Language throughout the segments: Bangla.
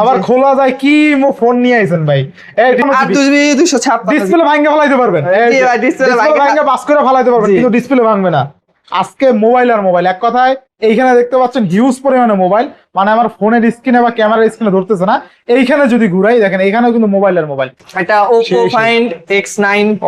আবার খোলা যায় কি ফোন নিয়ে আইছেন ভাই? 8GB 256 ডিসপ্লে ভাঙে ফেলাইতে পারবেন, ডিসপ্লে ভাঙে পাস করে ফেলাইতে পারবেন, কিন্তু ডিসপ্লে ভাঙবে না। আজকে মোবাইল আর মোবাইল, এক কথায় এইখানে দেখতে পাচ্ছেন হিউজ পরিমাণে মোবাইল, মানে আমার ফোনের স্ক্রিনে বা ক্যামেরার স্ক্রিনে ধরতেছে না। এইখানে যদি ঘুরাই দেখেন, এইখানেও কিন্তু মোবাইল আর মোবাইল। এটা Oppo Find X9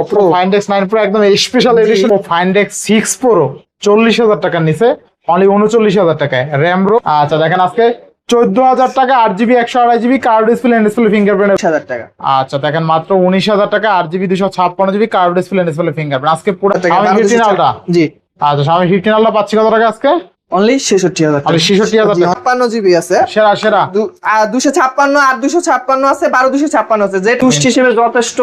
Pro, Find X9 Pro একদম special edition. Find X6 Pro 40,000 টাকার নিচে, অনলি 39,000 টাকায় র্যাম রো। আচ্ছা দেখেন আজকে 14,000 টাকা 8GB 128GB curved display and display fingerprint 10,000 টাকা। আচ্ছা দেখেন মাত্র 19,000 টাকা 8GB 256GB curved display and display fingerprint. আজকে পুরো Xiaomi 15 Ultra। জি আচ্ছা Xiaomi 15 Ultra পাচ্ছি কত টাকা আজকে? অনলি 66,000 টাকা। 66,000 টাকা। 56GB আছে, সেরা সেরা 256 আর 256 আছে, 12,256 আছে, যে টুস্ট হিসেবে যথেষ্ট,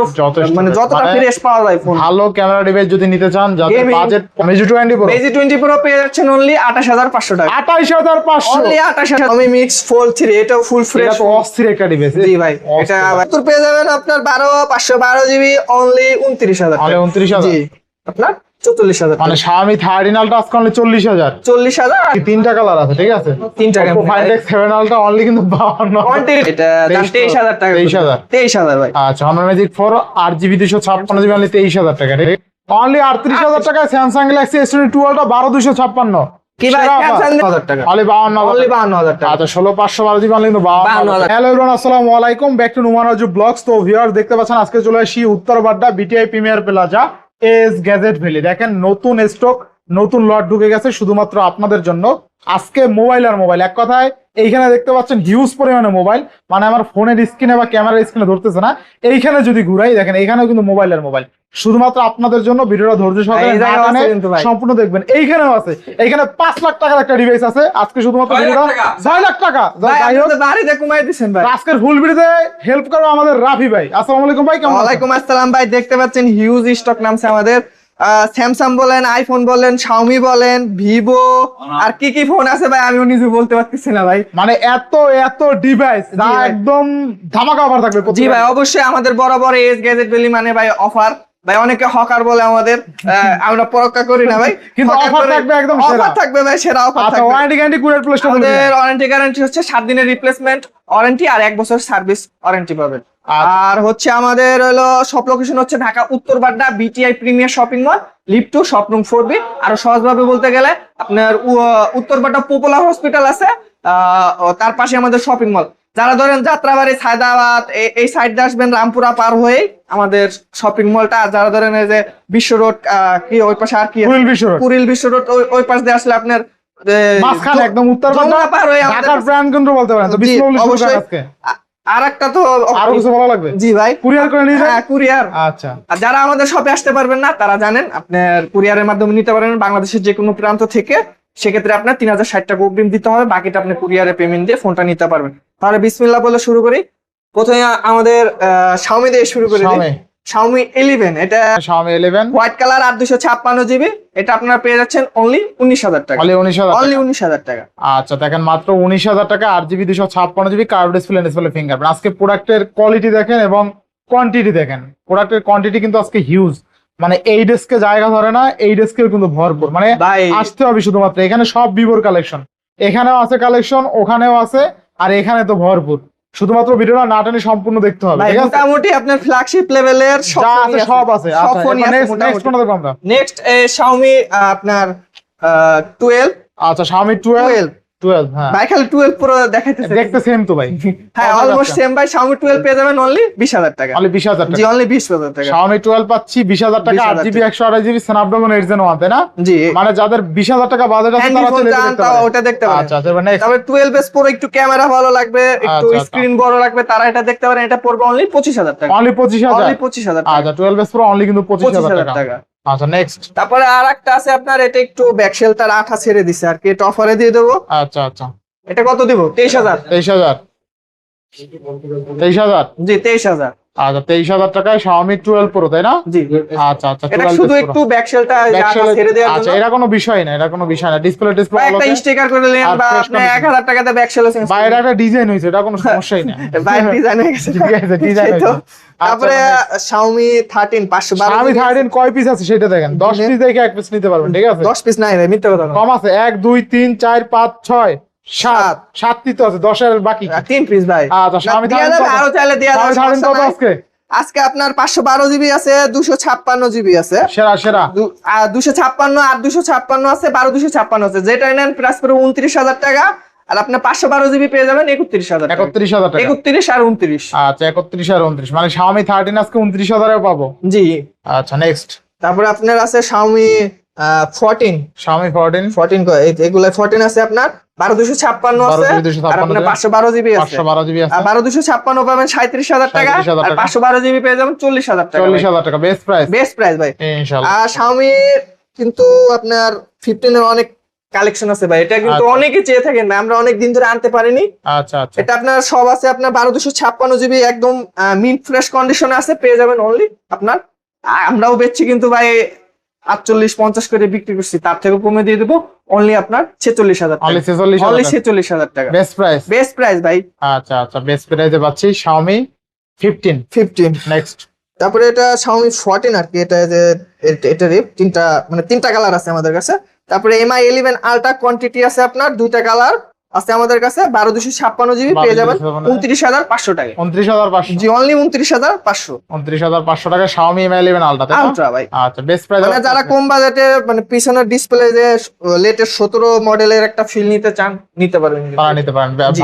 মানে যতটা ফ্রেশ পাওয়া যায় ফোন। ভালো ক্যামেরা ডিভাইস যদি নিতে চান, যাদের budget Meizu 20 Pro, Meizu 20 Pro পেয়ে যাচ্ছেন অনলি 28,500 টাকা। 28,500 অনলি 28,000। Xiaomi Mix Fold 3 এটাও ফুল ফ্রেশ, এটা তো অস্থির একটা ডিভাইস। জি ভাই, এটা তোর পেয়ে যাবেন আপনার 512GB অনলি 29,000 টাকা। অনলি 29,000। জি আপনার 44,000 মানে Xiaomi 13 Ultra আজকে অনলি 40,000। 40,000। তিনটা কালার আছে, ঠিক আছে? তিনটা Oppo Find X7 Ultra only কিন্তু 52। এটা দাম 23,000 টাকা। 23,000 ভাই। আচ্ছা Honor Magic 4 8GB 256GB only 23,000 টাকা। অনলি 38,000 টাকায় Samsung Galaxy S22 Ultra 12,256। কি ভাই, 5,000 টাকা। অনলি 52,000। অনলি 52,000 টাকা। আচ্ছা 16,512GB অনলি কিন্তু 52,000। হ্যালো এভরিওয়ান, আসসালামু আলাইকুম, back to Numan Raju vlogs. তো ভিউয়ার্স দেখতে পাচ্ছেন আজকে চলে আসি Uttar Badda BTI Premier Plaza S Gadget Valley. দেখেন নতুন স্টক, নতুন লট ঢুকে গেছে শুধুমাত্র আপনাদের জন্য। আজকে মোবাইল আর মোবাইল, এক কথায় এইখানে দেখতে পাচ্ছেন হিউজ পরিমাণে মোবাইল, মানে আমার ফোনের স্ক্রিনে বা ক্যামেরার স্ক্রিনে ধরতেছে না। এইখানে যদি ঘুরাই দেখেন, এইখানেও কিন্তু মোবাইল আর মোবাইল। শুধুমাত্র আপনাদের জন্য ভিডিওটা ধৈর্য সহকারে সম্পূর্ণ দেখবেন। এইখানেও আছে, এইখানে 5 লাখ টাকার একটা ডিভাইস আছে। আজকে শুধুমাত্র 6 লাখ টাকা। যাই হোক বাড়িতে কমাই দিবেন ভাই। আজকের ফুল ভিডিওতে হেল্প করবে আমাদের রাফি ভাই। আসসালামু আলাইকুম ভাই, কেমন আছেন? ওয়ালাইকুম আসসালাম ভাই। দেখতে পাচ্ছেন হিউজ স্টক নামছে আমাদের। স্যামসাং বলেন, আইফোন বলেন, Xiaomi বলেন, ভিভো, আর কি কি ফোন আছে ভাই আমিও নিজে বলতে পারতেছি না ভাই। মানে এত এত ডিভাইস, যা একদম ধামাকা অফার থাকবে। জি ভাই অবশ্যই, আমাদের বরাবর এস গ্যাজেট ভ্যালি মানে ভাই অফার। ভাই অনেকে হকার বলে আমাদের, আমরা পরোক্ষা করি না ভাই, কিন্তু অফার থাকবে, একদম অফার থাকবে ভাই, সেরা অফার থাকবে। ওয়ারেন্টি গ্যারান্টি কুরিয়ার প্লেস আমাদের ওয়ারেন্টি গ্যারান্টি হচ্ছে 7 দিনের রিপ্লেসমেন্ট ওয়ারেন্টি আর 1 বছর সার্ভিস ওয়ারেন্টি পাবেন। আর হচ্ছে আমাদের হলো সব লোকেশন হচ্ছে ঢাকা উত্তর Badda BTI premier shopping mall, lift 2 shop room 4B। আর সহজভাবে বলতে গেলে আপনার উত্তর বাড্ডা পপুলার হসপিটাল আছে, তার পাশে আমাদের শপিং মল। যারা ধরেন যাত্রাবাড়ি, সায়দাবাদ এই সাইড দিয়ে আসবেন রামপুরা পার হয়ে আমাদের শপিং মলটা। আর যারা ধরেন এই যে বিশ্ব রোড, কি ওই পাশে আর কি কুড়িল বিশ্ব রোড, ওই পাশ দিয়ে আসলে আপনার মাঝখানে একদম উত্তর বাড্ডা পার হয়ে ঢাকার প্রাণ কেন্দ্র বলতে পারেন। তো বিসমিল্লাহ আজকে আর একটা তো আরো কিছু ভালো লাগবে। জি ভাই, কুরিয়ার করে নিয়ে হ্যাঁ কুরিয়ার। আচ্ছা, আর যারা আমাদের শপে আসতে পারবেন না তারা জানেন আপনার কুরিয়ারের মাধ্যমে নিতে পারেন বাংলাদেশের যে কোনো প্রান্ত থেকে। সেক্ষেত্রে আপনার 3,060 টাকা অগ্রিম দিতে হবে, বাকিটা আপনি কুরিয়ারে পেমেন্ট দিয়ে ফোনটা নিতে পারবেন। তাহলে বিসমিল্লাহ বলে শুরু করি। প্রথমে আমাদের Xiaomi দিয়ে শুরু করি। Xiaomi 11, এটা Xiaomi 11 হোয়াইট কালার 856GB। এটা আপনারা পেয়ে যাচ্ছেন অনলি 19,000 টাকা। অনলি 19,000 টাকা। আচ্ছা দেখেন মাত্র 19,000 টাকা 8GB 256GB curve display display fingerprint. আজকে প্রোডাক্টের কোয়ালিটি দেখেন এবং কোয়ান্টিটি দেখেন। প্রোডাক্টের কোয়ান্টিটি কিন্তু আজকে হিউজ, মানে এই ডেস্কে জায়গা ধরে না, এই ডেস্কেও কিন্তু ভরপুর। মানে আসতে হবে শুধুমাত্র, এখানে সব ভিভোর কালেকশন, এখানেও আছে কালেকশন, ওখানেও আছে, আর এখানে তো ভরপুর। শুধুমাত্র ভিডিওটা না টেনে সম্পূর্ণ দেখতে হবে। মোটামুটি আপনার ফ্ল্যাগশিপ লেভেলের সব আছে। নেক্সট Xiaomi আপনার 12। আচ্ছা Xiaomi 12 হ্যাঁ ভাই, খালি 12 Pro দেখাইতেছে, দেখতে সেম তো ভাই। হ্যাঁ অলমোস্ট সেম ভাই। Xiaomi 12 পেয়ে যাবেন অনলি 20,000 টাকা। অনলি 20,000 টাকা। জি অনলি 20,000 টাকা। Xiaomi 12 পাচ্ছি 20,000 টাকা 8GB 128GB Snapdragon 8 Gen 1, তাই না? জি, মানে যাদের 20,000 টাকা বাজেট আছে তারা চলে যেতে পারে, ওটা দেখতে পারেন। আচ্ছা মানে তবে 12S Pro একটু ক্যামেরা ভালো লাগবে, একটু স্ক্রিন বড় লাগবে, তারা এটা দেখতে পারেন। এটা পড়বে অনলি 25,000 টাকা। অনলি 25,000 টাকা। আচ্ছা 12S Pro অনলি কিন্তু 25,000 টাকা। আচ্ছা নেক্সট। তারপরে আরেকটা আছে আপনার, এটা একটু ব্যাকশেলটার আঠা ছেড়ে দিছে আর কি, এটা অফারে দিয়ে দেবো। আচ্ছা এটা কত দিব? 23,000। 23,000 জি 23,000। আচ্ছা 23,000 টাকায় Xiaomi 12 Pro, তাই না? জি আচ্ছা এটা শুধু একটু ব্যাকশেলটা ছেড়ে দেওয়ার জন্য। আচ্ছা এটা কোনো বিষয় না, এটা কোনো বিষয় না। ডিসপ্লে একটা স্টিকার করে নিলেন বা আপনি 1,000 টাকাতে ব্যাকশেল আছে, বাইরে একটা ডিজাইন হইছে, এটা কোনো সমস্যাই না। বাইরে ডিজাইন হয়ে গেছে, ঠিক আছে ডিজাইন হইছে। তারপরে Xiaomi 13 512। Xiaomi 13 কয় পিস আছে সেটা দেখেন। 10 পিস দেখে এক পিস নিতে পারবেন, ঠিক আছে? 10 পিস নাই ভাই, মিথ্যা কথা। কম আছে 1 2 3 4 5 6 7 তো আছে, 10 বাকি 3 পিস ভাই। আচ্ছা Xiaomi দেয়া যাবে, আরো চাইলে দেয়া যাবে, Xiaomi 13 কত আজকে? আজকে আপনার 512 জিবি আছে, 256 জিবি আছে, সেরা 256 আর 256 আছে, 12 256 আছে, যেটা নেন প্রাইস পড়বে 29,000 টাকা। আর আপনার 512 জিবি পেয়ে যাবেন 31,000 টাকা। 31,000 টাকা। 31 আর 29। আচ্ছা 31 আর 29, মানে Xiaomi 13 আজকে 29,000 এ পাবো। জি। আচ্ছা নেক্সট। তারপরে আপনার আছে Xiaomi 14। Xiaomi 14 এগুলা 14 আছে আপনার 12 256 আছে, আর আপনার 512 জিবি আছে। 512 জিবি আছে। আর 12 256 পাবেন 37,000 টাকা, আর 512 জিবি পেয়ে যাবেন 40,000 টাকা। 40,000 টাকা বেস্ট প্রাইস ভাই ইনশাআল্লাহ। আর Xiaomi কিন্তু আপনার 15 এর অনেক কালেকশন আছে ভাই, এটা কিন্তু অনেকে চেয়ে থাকেন ভাই, আমরা অনেক দিন ধরে আনতে পারিনি। আচ্ছা এটা আপনার সব আছে, আপনার 12 256 জিবি একদম মিন্ট ফ্রেশ কন্ডিশনে আছে, পেয়ে যাবেন অনলি আপনার। আমরাও বেচছি কিন্তু ভাই 48-50 করে বিক্রি করছি, তার থেকে কমে দিয়ে দেবো অনলি আপনার 46,000 টাকা। অনলি 46,000 টাকা বেস্ট প্রাইস ভাই। আচ্ছা বেস্ট প্রাইসে পাচ্ছি Xiaomi 15। নেক্সট। তারপরে এটা Xiaomi 14 আর কি, এটা যে এটার তিনটা কালার আছে আমাদের কাছে। তারপরে MI 11 আলট্রা কোয়ান্টিটি আছে আপনার, দুইটা কালার আছে আমাদের কাছে, 12 256 জিবি পেয়ে যাবেন 29,500 টাকা। 29,500। জি অনলি 29,500। 29,500 টাকা Xiaomi Mi 11 আলট্রা ভাই। আচ্ছা বেস্ট প্রাইস। মানে যারা কম বাজেটে মানে পিছনের ডিসপ্লে যে লেটেস্ট 17 মডেলের একটা ফিল নিতে চান, নিতে পারেন।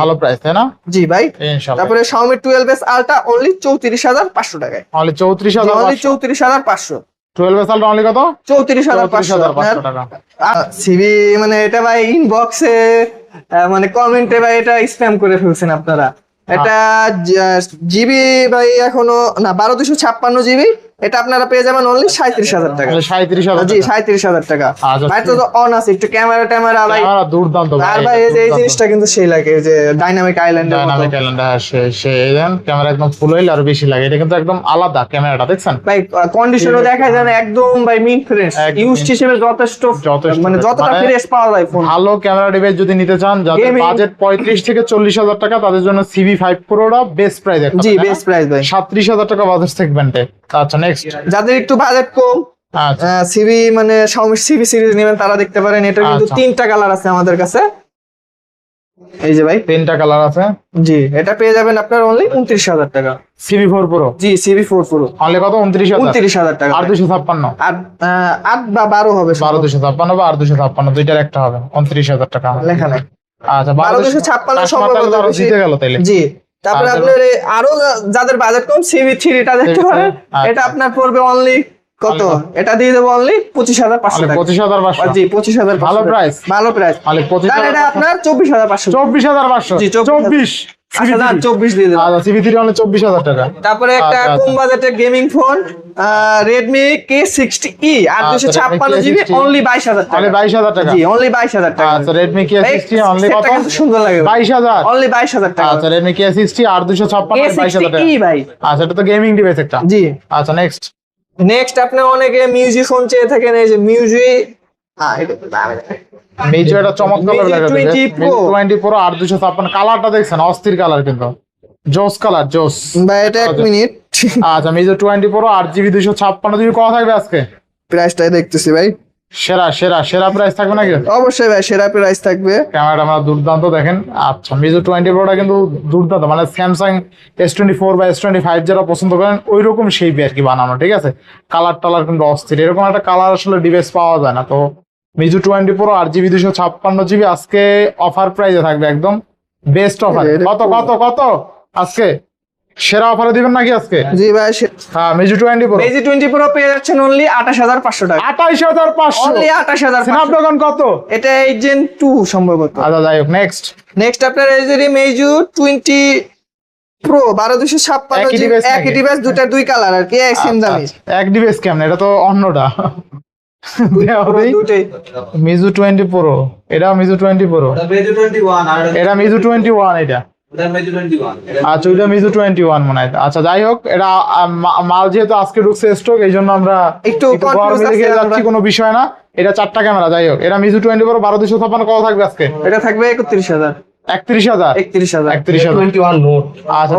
ভালো প্রাইস তাই না? জি ভাই ইনশাআল্লাহ। তারপরে Xiaomi 12s আলট্রা অনলি 34,500 টাকায়। অনলি 34,500। 34,500। 12s আলট্রা অনলি কত? 34,500 টাকা। সিবি মানে এটা ভাই ইনবক্সে মানে কমেন্টে ভাই এটা স্প্যাম করে ফেলছেন আপনারা। এটা জিবি ভাই এখনো না, 12 256 জিবি, এটা আপনারা পেয়ে যাবেন অনলি 37,000 টাকা। 37,000 জি 37,000 টাকা। আচ্ছা, ভাই তো অন আছে, একটু ক্যামেরা ভাই দুর্দান্ত আর ভাই এই জিনিসটা কিন্তু সেই লাগে, যে ডাইনামিক আইল্যান্ডের মতো। ক্যামেরা একদম ফুল হইলে আর বেশি লাগে, এটা কিন্তু একদম আলাদা ক্যামেরাটা দেখছেন ভাই। কন্ডিশনও দেখা যায় না, একদম ভাই মিন ফ্রেশ, ইউজ হিসেবে যথেষ্ট মানে যতটা ফ্রেশ পাওয়া যায় ফোন। ভালো ক্যামেরা ডিভাইস যদি নিতে চান, যাদের বাজেট 35 থেকে 40,000 টাকা, তাদের জন্য CV5 Proটা বেস্ট প্রাইস। জি বেস্ট প্রাইস ভাই, 37,000 টাকা বাজেট সেগমেন্টে। আচ্ছা নেক্সট। যাদের একটু বাজেট কম, সিবি মানে Xiaomi সিবি সিরিজ নেবেন, তারা দেখতে পারেন। এটা কিন্তু 3টা কালার আছে আমাদের কাছে, এই যে ভাই 3টা কালার আছে। জি এটা পেয়ে যাবেন আপনার অনলি 29,000 টাকা। CV4 Pro। জি CV4 Pro অনলি কত? 29,000 টাকা। আর 256 আর 8 বা 12 হবে, 12 বা আর 256 দুইটার একটা হবে 29,000 টাকা লেখা নাই। আচ্ছা 12 সম্ভবত জিতে গেল তাইলে। জি তারপরে আপনার আরো যাদের বাজেট কম, CV3 টা দেখতে পারেন। এটা আপনার পড়বে অনলি কত? এটা দিয়ে দেবো অনলি 25,500 টাকা। 25,500। জি 25,000। ভালো প্রাইস। তাহলে এটা আপনার 24,500। 24,500। জি 24 দিয়ে দেবো। আচ্ছা CV3 অনলি 24,000 টাকা। তারপরে একটা কম বাজেটের gaming phone Redmi K60e 856 GB only 22,000 টাকা। অনলি 22,000 টাকা। জি অনলি 22,000 টাকা। আচ্ছা Redmi K60 অনলি কত? সুন্দর লাগে 22,000। অনলি 22,000 টাকা। আচ্ছা Redmi K60 আর 256 22,000 টাকা। ভাই আচ্ছা এটা তো গেমিং ডিভাইস একটা। জি আচ্ছা নেক্সট আপনি অনেকে মিউজিক ফোন চেয়ে থাকেন, এই যে মিউজিক মিউজিক এটা চমৎকার লাগে। 20 Pro আর 256 কালারটা দেখছেন, অস্থির কালার, কিন্তু জোস কালার জোস ভাই। এটা 1 মিনিট। আচ্ছা মিউজিক 20 Pro 8GB 256GB কত থাকবে আজকে? প্রাইসটাই দেখতেছি ভাই। সেরা প্রাইস থাকবে নাকি? অবশ্যই ভাই সেরা প্রাইস থাকবে। ক্যামেরাটা আমরা দুর্দান্ত দেখেন। আচ্ছা মিউজিক 20 Proটা কিন্তু দুর্দান্ত, মানে স্যামসাং S24 বা S25 যারা পছন্দ করেন ওই রকম শেপে আর কি বানানো, ঠিক আছে? কালার কিন্তু অস্থির, এরকম একটা কালার আসলে ডিভাইস পাওয়া যায় না। তো মিউজিক 20 Pro 8GB 256GB আজকে অফার প্রাইসে থাকবে, একদম বেস্ট অফার। কত আজকে সেরা অফারে দিবেন নাকি আজকে? জি ভাই হ্যাঁ মিউজিক 20 Pro পেয়ে যাচ্ছেন অনলি 28,500 টাকা। 28,500 অনলি 28,500। স্ন্যাপড্রাগন কত? এটা Gen 2 সম্ভবত। আচ্ছা যাই হোক নেক্সট আপনার এই যে Meizu 20 Pro 12 256 একই ডিভাইস, দুই কালার আর কি, সেম দামি। এক ডিভাইস কেমন? এটা তো অন্যটা। Meizu 20 Pro, এটা Meizu 20 Pro, এটা Meizu 21, এটা আচ্ছা ওইটা Meizu 21 মনে হয়। আচ্ছা যাই হোক, এটা মাল যেহেতু আজকে ঢুকছে স্টক, এই জন্য আমরা একটু গরমে লেগে যাচ্ছি, কোনো বিষয় না। এটা 4টা ক্যামেরা। যাই হোক এটা Meizu 20 Pro 12 256 কত থাকবে আজকে? এটা থাকবে 31,000। 31,000। 21 নোট। আচ্ছা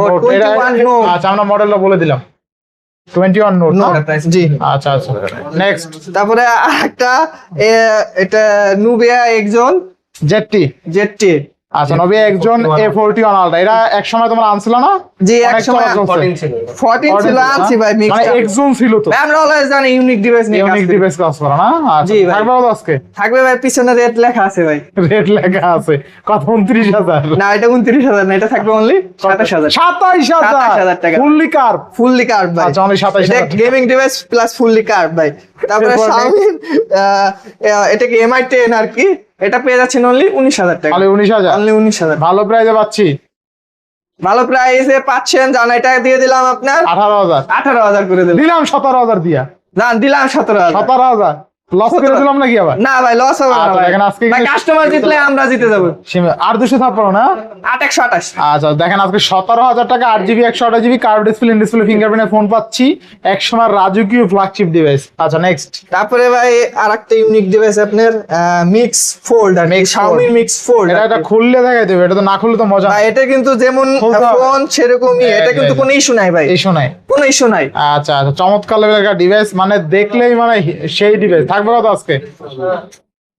আচ্ছা আমরা মডেলটা বলে দিলাম 21 নোট। জি আচ্ছা নেক্সট। তারপরে একটা এটা Nubia Exon ZT। আচ্ছা নবী একজন A41 আলট্রা, এটা এক সময় তোমরা আনছিল না? জি এক অনেক সময় চলা চলছে। 14 ছিল আনছি ভাই মানে মিক্সড। একজন ছিল তো ভাই আমরা অলওয়েজ জানি ইউনিক ডিভাইস নিয়ে কাজ ইউনিক করি। ডিভাইস কাজ করা না? আচ্ছা জি ভাই। থাকবে কত আজকে? থাকবে ভাই পিছনে রেট লেখা আছে ভাই। রেট লেখা আছে কত? 29,000 না এটা 29,000 না, এটা থাকবে অনলি 27,000 27,000 টাকা। Fully curve. ফুললি কার্ভ ভাই। আচ্ছা অনলি 27,000 এটা gaming device plus fully curve ভাই। তারপরে এরপর Xiaomi এটা কি MI 10 আর কি, এটা পেয়ে যাচ্ছেন অনলি 19,000 টাকা। অনলি 19,000 অনলি 19,000 ভালো প্রাইসে পাচ্ছি। ভালো প্রাইসে পাচ্ছেন, জানা এটা দিয়ে দিলাম আপনার 18,000 18,000 করে দিলাম। দিলাম 17,000 দিয়া না দিলাম 17,000। 17,000 লস করে 17,000 দিলাম নাকি আবার? না ভাই লস হবে না আচ্ছা, ভাই। দেখেন আজকে ভাই কিন্তু- কাস্টমার জিতলে আমরা জিতে যাব। আর 200 ছাপ্পান্ন না? 8,128 আচ্ছা দেখেন আজকে 17,000 টাকা 8GB 128GB curve display in display ফিঙ্গারপ্রিন্টের ফোন পাচ্ছি, এক সময় রাজকীয় ফ্ল্যাগশিপ ডিভাইস। আচ্ছা নেক্সট তারপরে ভাই আরেকটা ইউনিক ডিভাইস আপনার মিক্স ফোল্ড আর Mix Xiaomi Fold। Mix fold. এটা খুললে দেখাই দেবে, এটা তো না খুললে তো মজা ভাই এটা কিন্তু যেমন খুলতে হবে। ফোন সেরকমই, এটা কিন্তু কোনো ইস্যু নাই ভাই, এই শোনায়। কোনো ইস্যু নাই। আচ্ছা আচ্ছা চমৎকার লেভেলের একটা ডিভাইস, মানে দেখলেই মানে সেই ডিভাইস। থাকবে কত আজকে?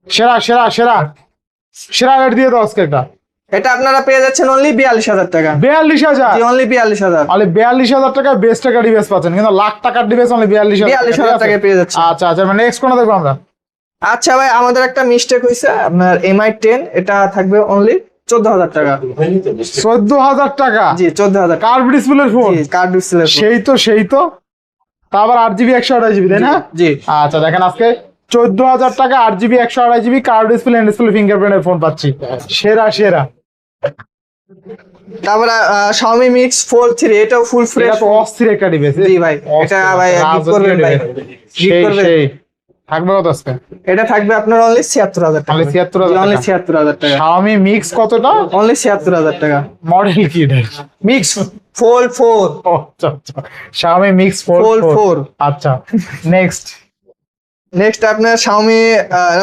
সেরা সেরা সেরা সেরা রেট দিয়ে দাও আজকে একটা। এটা আপনারা পেয়ে যাচ্ছেন অনলি 42,000 টাকা। 42,000 জি অনলি 42,000। অনলি 42,000 টাকা বেস্ট টাকা ডিভাইস পাচ্ছেন, কিন্তু লাখ টাকার ডিভাইস অনলি 42,000 42,000 টাকায় পেয়ে যাচ্ছেন। আচ্ছা আচ্ছা মানে নেক্সট কোনটা দেখবো আমরা? আচ্ছা ভাই আমাদের একটা মিস্টেক হয়েছে, আপনার MI 10 এটা থাকবে অনলি 14,000 টাকা। 14,000 টাকা জি 14,000 কার্ভ ডিসপ্লের ফোন। জি কার্ড ডিসপ্লে। সেই তো তা আবার 8GB 128GB তাই না? জি আচ্ছা দেখেন আজকে 14,000 টাকা 8GB 128GB curve display in display ফিঙ্গারপ্রিন্টের ফোন পাচ্ছি, সেরা সেরা। তারপরে Xiaomi Mix Fold 3 এটাও ফুল ফ্রেশ। এটা তো অস্থির একটা ডিভাইস। জি ভাই এটা ভাই গিফট করবেন ভাই, গিফট করবেন। সেই থাকবে কত আজকে? এটা থাকবে আপনার অনলি 76,000 টাকা। Only 76,000 অনলি টাকা। 76,000 টাকা। Xiaomi Mix কতটা? অনলি 76,000 টাকা। মডেল কি এটা? Mix Fold 4। ও, আচ্ছা আচ্ছা Xiaomi Mix Fold Fold 4। আচ্ছা নেক্সট নেক্সট আপনার Xiaomi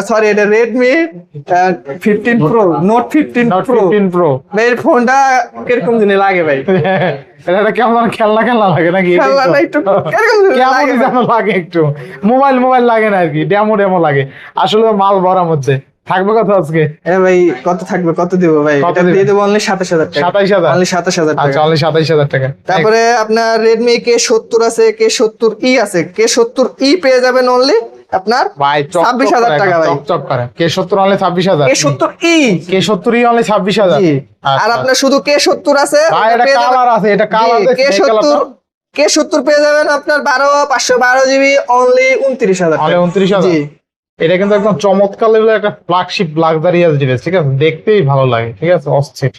সরি এটা Redmi 15 Pro Note 15 Note Pro 15 Pro ভাই এর ফোনটা কিরকম দিনে লাগে ভাই? এটা কেমন যেন খেলনা খেলনা লাগে নাকি? খেলনাটা একটু কিরকম দিনে লাগে কেমনই ভাই? যেন লাগে একটু, মোবাইল লাগে না আর কি, ডেমো লাগে আসলে মাল ভরার মধ্যে। থাকবে কত আজকে? এ ভাই কত থাকবে, কত দেবো ভাই? কত এটা দিবেন? দিয়ে দেবো অনলি 27,000 টাকা। 27,000 অনলি 27,000 আচ্ছা টাকা। অনলি 27,000 টাকা। তারপরে আপনার Redmi K70 আছে, K70E আছে, K70E পেয়ে যাবেন অনলি আপনার ভাই 26,000 টাকা ভাই। চকচক করে K70 only 26,000। K70E K70 only 26,000। জি। আর আচ্ছা। আপনার শুধু K70 আছে, ভাই ওটা এটা পেয়ে যাবেন- কালার আছে, এটা কালার জি, দেখছি, এই কালারটা। K70 পেয়ে যাবেন আপনার 512GB অনলি 29,000 অনলি টাকা। 29,000। জি এটা কিন্তু একদম চমৎকার লেভেলের একটা ফ্ল্যাগশিপ লাক্সারিয়াস ডিভাইস, ঠিক আছে, দেখতেই ভালো লাগে, ঠিক আছে, অস্থির।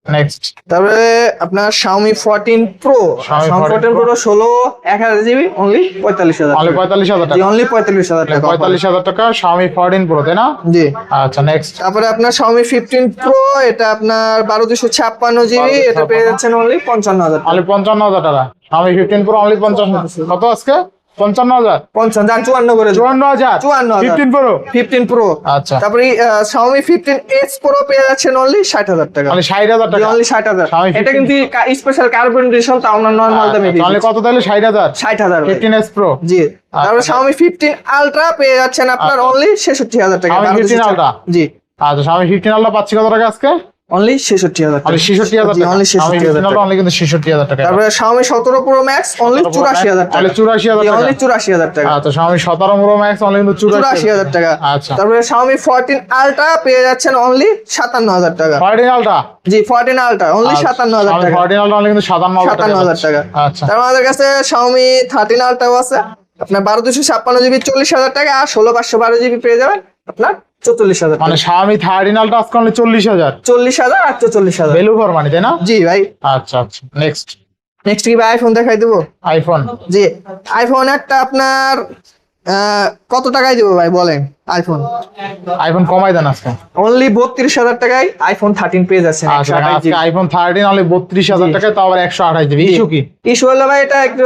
নেক্সট তারপরে আপনার Xiaomi 14 Pro Xiaomi 14 Pro 16 1000GB only 45,000 only টাকা। 45,000 জি টাকা। অনলি 45,000 টাকা। 45,000 টাকা Xiaomi 14 Pro তাই না? জি আচ্ছা নেক্সট তারপরে আপনার Xiaomi 15 Pro এটা আপনার 1256GB এটা পেয়ে যাচ্ছেন অনলি 55,000 টাকা। অনলি 55,000 টাকা। Xiaomi 15 Pro only 55,000। কত আজকে? 55,000 50 জান 54 করে দিন। 54,000 54,000 15 Pro 15 Pro আচ্ছা তারপরে Xiaomi 15S Pro পেয়ে যাচ্ছেন অনলি 60,000 টাকা। অনলি 60,000 টাকা। অনলি 60,000। Xiaomi এটা 15 কিন্তু স্পেশাল কার্বন এডিশন, তাও না নরমাল দামে দিয়ে অনলি দিচ্ছি। কত তাহলে? 60,000 60,000 ভাই। 15s Pro। জি তারপরে Xiaomi 15 Ultra পেয়ে যাচ্ছেন আপনার অনলি 66,000 টাকা। Xiaomi 15 Ultra? জি আচ্ছা Xiaomi 15 Ultra পাচ্ছি কত টাকা আজকে? অনলি 66,000 টাকা। অনলি 66,000 জি, টাকা। অনলি Xiaomi 66,000 15 Ultra টাকা। অনলি কিন্তু 66,000 টাকা। তারপরে Xiaomi 17 Pro Max অনলি 84,000 টাকা। অনলি 84,000 জি, টাকা। অনলি 84,000 টাকা। আচ্ছা Xiaomi 17 Pro Max অনলি কিন্তু 84,000 টাকা। আচ্ছা তারপরে Xiaomi 14 Ultra পেয়ে যাচ্ছেন অনলি 57,000 টাকা। 14 Ultra জি 14 Ultra অনলি 57,000 Xiaomi টাকা। 14 Ultra অনলি কিন্তু 57,000 টাকা। আচ্ছা তারপর আমাদের কাছে Xiaomi 13 Ultra আছে আপনার 1256GB 40,000 টাকা, আর 16/512GB পেয়ে যাবেন আপনার 44,000 মানে টাকা। Xiaomi 13 Ultra আজকে অনলি 40,000 40,000 আর 44,000। ভ্যালু ফর মানি তাই না? জি ভাই আচ্ছা আচ্ছা নেক্সট নেক্সট কি ভাই আইফোন দেখাই দেবো? আইফোন। জি আইফোন একটা আপনার কত টাকায় দেবো ভাই বলেন? আইফোন কমাই দেন আজকে। অনলি 32,000 টাকায় আইফোন 13 পেয়ে যাচ্ছেন। আচ্ছা আজকে আইফোন 13 অনলি 32,000 টাকা, তাও আবার 128 জিবি। ইস্যু কি? ইস্যু হলো ভাই এটা একটু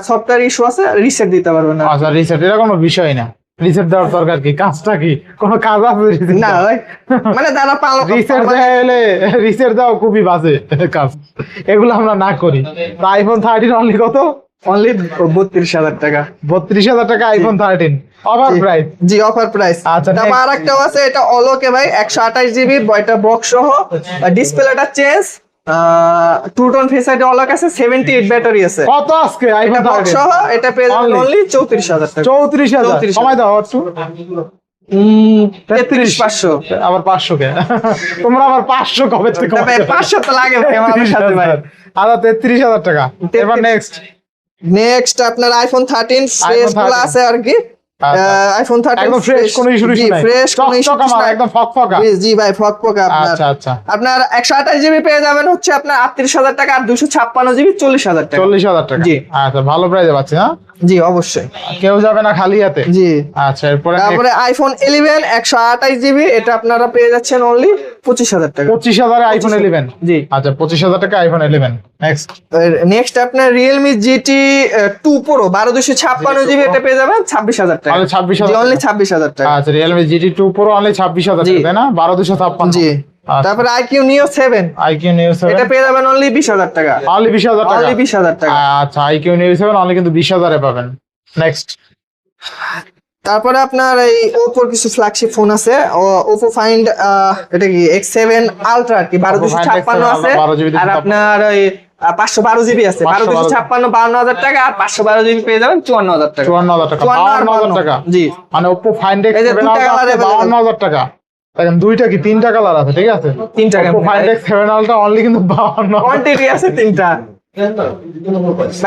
সফটওয়্যার ইস্যু আছে, রিসেট দিতে পারবেন না। আচ্ছা রিসেট এটা কোনো বিষয় না, রিসেট দেওয়ার দরকার কি? কাজটা কি? কোনো কাজ আছে reset না দেওয়ার? ভাই মানে যারা রিসেট দেওয়া রিসেট দেওয়া খুবই বাজে কাজ, এগুলো আমরা না করি। তো আইফোন 13 অনলি কত? অনলি 32,000 টাকা। 32,000 টাকা আইফোন 13 অফার প্রাইস। জি অফার প্রাইস। আচ্ছা, তারপর আরেকটাও আছে, এটা অলোকে ভাই 128 জিবি, এটা বক্স সহ, ডিসপ্লেটা change, two tone face ID অলোক আছে, 78 ব্যাটারি আছে। কত আজকে আইফোন বক্স 13 সহ এটা পেয়ে যাবেন অনলি 34,000 টাকা। 34,000 সময় দাও একটু। 33,500। আবার 500 কে তোমরা আবার 500 কবে থেকে তবে 500 তো লাগে ভাই আমাদের সাথে ভাই। আচ্ছা 33,000 টাকা। এবার নেক্সট আপনার আইফোন 13 ফ্রেশ গুলো আছে আর কি। আইফোন 13 একদম ফ্রেশ, কোনো ইস্যু নাই, ফ্রেশ কোনো ইস্যু নাই, একদম ফকফকা। জি ভাই ফকফকা। আপনার 128 জিবি পেয়ে যাবেন হচ্ছে আপনার 38,000 টাকা, আর 256 জিবি 40,000 টাকা। 40,000 টাকা। জি আচ্ছা ভালো প্রাইসে পাচ্ছি না? জি অবশ্যই, কেউ যাবে না খালি হাতে। জি। আচ্ছা এরপরে তারপরে আইফোন 11 128 জিবি, এটা আপনারা পেয়ে যাচ্ছেন অনলি 25,000 টাকা। 25,000 আইফোন 11। জি আচ্ছা 25,000 টাকা আইফোন 11। নেক্সট আপনার Realme GT 2 Pro 12256 জিবি, এটা পেয়ে যাবেন 26,000 টাকা। 26,000 অনলি 26,000 টাকা। আচ্ছা Realme GT 2 Pro অনলি 26,000 টাকা, তাই না? 12256। জি। তারপরে IQ Neo 7, IQ Neo 7 এটা পেয়ে যাবেন অনলি 20,000 টাকা। অনলি 20,000 টাকা। অনলি 20,000 টাকা। আচ্ছা IQ Neo 7 অনলি কিন্তু 20,000 এ পাবেন। নেক্সট তারপরে আপনার এই Oppo কিছু ফ্ল্যাগশিপ ফোন আছে, Oppo Find এটা কি X7 Ultra আর কি, 12256 আছে, আর আপনার ওই 512 জিবি আছে, 12256 52,000 টাকা, আর 512 জিবি পেয়ে যাবেন 54,000 টাকা। 54,000 টাকা। 54,000 টাকা। জি। মানে Oppo Find X7 এই যে দুইটা কালার 52,000 টাকা। দেখেন দুইটা কি তিনটা কালার আছে, ঠিক আছে? তিনটা Oppo Find X7 Ultra only কিন্তু 52,000। কোয়ান্টিটি আছে তিনটা।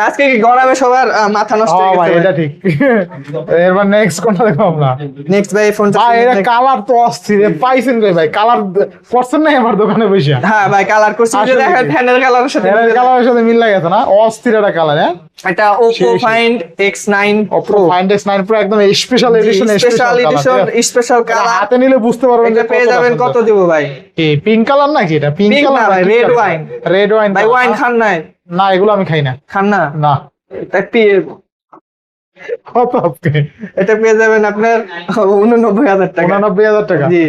আজকে কি গরমে সবার মাথা নষ্ট হয়ে গেছে। এটা ঠিক। এরপর নেক্সট কোনটা দেখো আমরা? নেক্সট ভাই ফোনটা ভাই এটা কালার তো অস্থির পাইছেন রে ভাই, কালার করছেন না আমার দোকানে বসে? হ্যাঁ ভাই কালার করছি, যে দেখেন ফ্যানের কালারের সাথে কালারের সাথে মিল লাগে না, অস্থির একটা কালার। হ্যাঁ এটা Oppo Find X9 Oppo Find X9 Pro একদম স্পেশাল এডিশন, স্পেশাল কালার। হাতে নিলে বুঝতে পারবেন যে পেয়ে যাবেন কত দিব ভাই? কি পিঙ্ক কালার নাকি? এটা পিঙ্ক কালার ভাই, রেড ওয়াইন। রেড ওয়াইন ভাই ওয়াইন খান নাই? না এগুলো আমি খাই না। খান না? না। তাই পেয়ে কত আপনি? এটা পেয়ে যাবেন আপনার 89,000 টাকা। 89,000 টাকা। জি।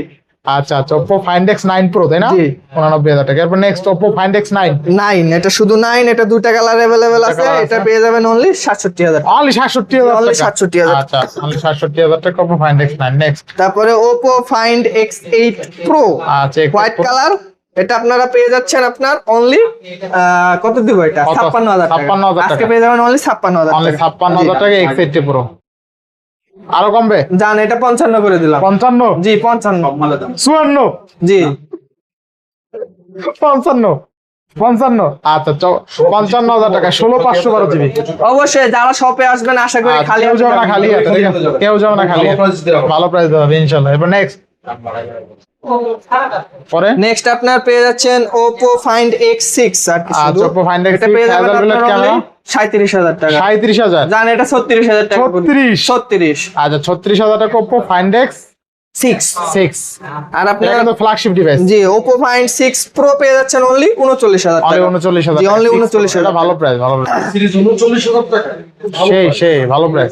আচ্ছা আচ্ছা Oppo Find X9 Pro তাই না? জি। 89,000 টাকা। এরপর নেক্সট Oppo Find X9 9, এটা শুধু 9, এটা দুইটা কালার अवेलेबल আছে, এটা পেয়ে যাবেন অনলি 67,000 টাকা। অনলি 67,000 অনলি টাকা। 67,000। আচ্ছা অনলি 67,000 টাকা Oppo Find X9। নেক্সট তারপরে Oppo Find X8 Pro আচ্ছা হোয়াইট কালার, এটা আপনারা পেয়ে যাচ্ছেন আপনার অনলি কত দিব এটা? 56,000 টাকা। 56,000 টাকা। আজকে পেয়ে যাবেন অনলি 56,000 টাকা। অনলি 56,000 টাকা X8 Pro। আরো কমবে? জান এটা 55 করে দিলাম। 55? জি 55। 54? জি 55? আচ্ছা 55,000 টাকা। 16,512 জিবি। অবশ্যই যারা শপে আসবেন আশা করি খালি কেউ যাবে না খালি হাতে, ঠিক আছে? কেউ যাবে না খালি হাতে। ভালো প্রাইস দেওয়া হবে ইনশাআল্লাহ। এবার নেক্সট পরে নেক্সট আপনার পেয়ে যাচ্ছেন Oppo Find X6 আর কি শুধু। আচ্ছা Oppo Find X6 এটা পেয়ে যাবেন ক্যামেরা ক্যামেরা 37,000 টাকা। 37,000? জান এটা 36,000 টাকা। 36? আচ্ছা 36,000 টাকা Oppo Find X6। আর আপনার এটা কিন্তু ফ্ল্যাগশিপ ডিভাইস। জি Oppo Find 6 Pro পেয়ে যাচ্ছেন অনলি 39,000 টাকা। অনলি 39,000 জি টাকা। অনলি 39,000 এটা ভালো প্রাইস, ভালো প্রাইস। সিরিজ 39,000 টাকা। সেই ভালো প্রাইস।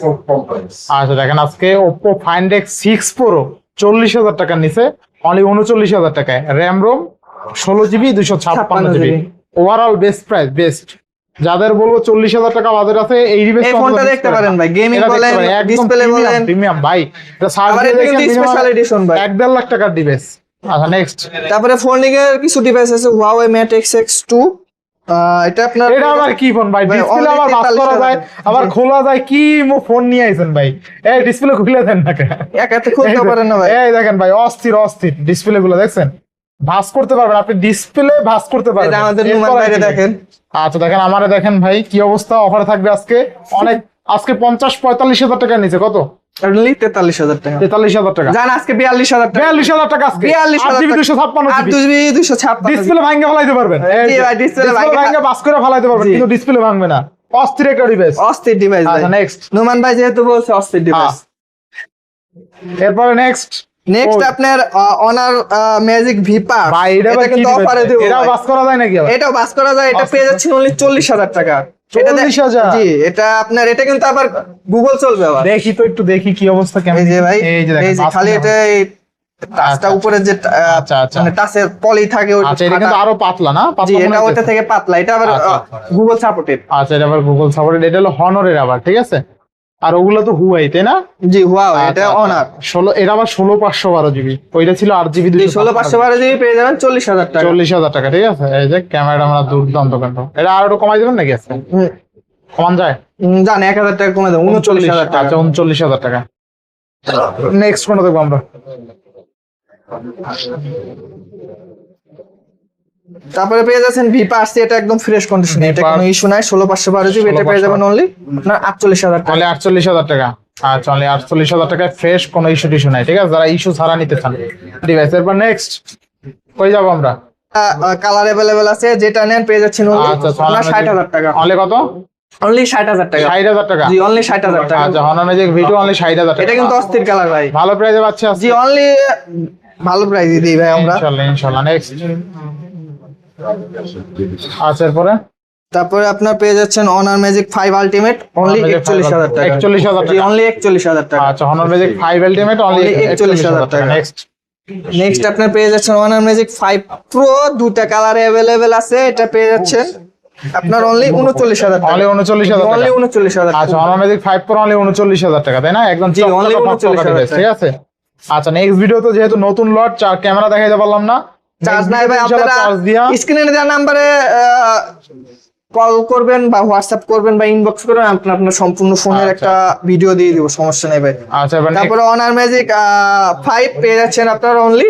আচ্ছা দেখেন আজকে Oppo Find X6 Pro 40,000 টাকার নিচে অনলি 39,000 টাকায়, RAM ROM 16 GB 256 GB. Overall best price, best. যাদের বলবো 40,000 টাকা বাজার আছে এই ডিভাইস এই ফোনটা দেখতে পারেন ভাই, গেমিং বলেন, ডিসপ্লে বলেন, প্রিমিয়াম ভাই। এটা সার্ভিস আবার এটা কিন্তু স্পেশাল এডিশন ভাই, 1.5 লাখ টাকার ডিভাইস। আচ্ছা নেক্সট তারপরে ফোল্ডিং এর কিছু ডিভাইস আছে, Huawei Mate X2। এটা আপনার এটা আবার কি ফোন ভাই? ডিসপ্লে আবার বাস করা যায়, আবার খোলা যায়। কি ফোন নিয়ে আইছেন ভাই? এই ডিসপ্লে খুলে দেন না কেন? একাতে খুলতে পারেন না ভাই। এই দেখেন ভাই অস্থির ডিসপ্লে গুলো দেখছেন, ভাঁজ করতে পারবেন আপনি, ডিসপ্লে ভাঁজ করতে পারবেন। আমাদের নুমান বাইরে দেখেন। আচ্ছা দেখেন আমারে দেখেন ভাই কি অবস্থা। অফারে থাকবে আজকে অনেক, আজকে 50-45,000 টাকা নিচে। কত? অনলি 43,000 টাকা। 43,000 টাকা। জান আজকে 42,000 টাকা। 42,000 টাকা আজকে। 42,000 8GB 256 ডিসপ্লে ভাঙে ফেলাইতে পারবেন। জি ভাই, ডিসপ্লে ভাঙে বাস করে ফেলাইতে পারবেন, কিন্তু ডিসপ্লে ভাঙবে না। অস্থির একটা ডিভাইস। অস্থির ডিভাইস ভাই। আচ্ছা নেক্সট নুমান ভাই যেহেতু বলছে অস্থির ডিভাইস। এরপরে নেক্সট আপনার Honor Magic V Park। ভাই এটা কিন্তু অফারে দেব। এটা বাস করা যায় নাকি? এটাও বাস করা যায়, এটা পেয়ে যাচ্ছেন অনলি 40,000 টাকা। 40,000? জি এটা আপনার, এটা কিন্তু আবার গুগল চলবে আবার। দেখি তো একটু দেখি কি অবস্থা কেমন। এই যে ভাই, এই যে এই দেখেন যে খালি এটা টাচটা উপরে যে আচ্ছা আচ্ছা মানে টাচের পলি থাকে ওই আচ্ছা, এটা কিন্তু আরো পাতলা না? জি, পাতলা এটা মনে ওটা হচ্ছে। থেকে পাতলা, এটা আবার আচ্ছা, গুগল সাপোর্টেড। আচ্ছা, এটা আবার গুগল সাপোর্টেড। এটা হলো হনরের আবার, ঠিক আছে। আর ওগুলো তো হুয়াই, তাই না? জি ওয়াও, আচ্ছা, এটা আচ্ছা। অনার 16, এটা আবার 16/512 জিবি, ওইটা ছিল 8 জিবি 16/512 জিবি পেয়ে যাবেন 40,000 টাকা। 40,000 টাকা, ঠিক আছে। এই যে ক্যামেরাটা আমরা দুর্দান্ত কিন্তু, এটা আর একটু কমাই দেবেন নাকি আজকে? কমান যায়? জান 1,000 টাকা কমে দেবো, 39,000 টাকা। আচ্ছা, 39,000 টাকা। নেক্সট কোনটা দেখবো আমরা? তারপরে পেয়ে যাচ্ছেন V-Parsy, এটা একদম ফ্রেশ কন্ডিশন, এটা কোনো ইস্যু নাই। 16/512 জিবি, এটা পেয়ে যাবেন অনলি আপনার 48,000 টাকা। তাহলে 48,000 টাকা। আচ্ছা, অনলি 48,000 টাকায় ফ্রেশ, কোনো ইস্যু টিস্যু নাই, ঠিক আছে, যারা ইস্যু ছাড়া নিতে চান ডিভাইস। এরপর নেক্সট কই যাবো আমরা? কালার अवेलेबल আছে, যেটা নেন পেয়ে যাচ্ছেন only আচ্ছা, আপনার 60,000 টাকা। অনলি কত? অনলি 60,000 টাকা। 60,000 টাকা। জি, অনলি 60,000 টাকা। আচ্ছা, হনর ম্যাজিক ভিডিও অনলি 60,000 টাকা। এটা কিন্তু অস্থির কালার ভাই। ভালো প্রাইসে পাচ্ছি জি, অনলি ভালো প্রাইসে দিই ভাই আমরা। ইনশাআল্লাহ ইনশাআল্লাহ। নেক্সট আচ্ছা, এরপরে তারপরে আপনার পেয়ে যাচ্ছেন honour magic 5 ultimate only Honor Magic 41,000 টাকা। 41,000 জি, টাকা। অনলি 41,000 টাকা। আচ্ছা, Honor magic 5 ultimate only Only 41,000 টাকা। টাকা। নেক্সট নেক্সট আপনার পেয়ে যাচ্ছেন অনার ম্যাজিক 5 প্রো, দুটা কালারে अवेलेबल আছে, এটা পেয়ে যাচ্ছেন আপনার অনলি 39,000 টাকা। অনলি 39,000 টাকা। অনলি 39,000 আচ্ছা, হনর ম্যাজিক 5 প্রো অনলি 39,000 টাকা, তাই না? একদম জি, only চকচকে 39,000 device, টাকা। ঠিক আছে। আচ্ছা, নেক্সট ভিডিও তো যেহেতু নতুন লট, চার ক্যামেরা দেখাইতে পারলাম না। চার্জ Next নাই ভাই, video তে ইনশাআল্লাহ আপনারা চার্জ দিয়া স্ক্রিনে দেওয়া নম্বরে কল করবেন বা হোয়াটসঅ্যাপ করবেন বা ইনবক্স করবেন, আপনার সম্পূর্ণ ফোনের আচ্ছা। একটা ভিডিও দিয়ে দিব, সমস্যা নেই ভাই। আচ্ছা, এবার তারপরে অনার ম্যাজিক 5 পেয়ে যাচ্ছেন আপনার অনলি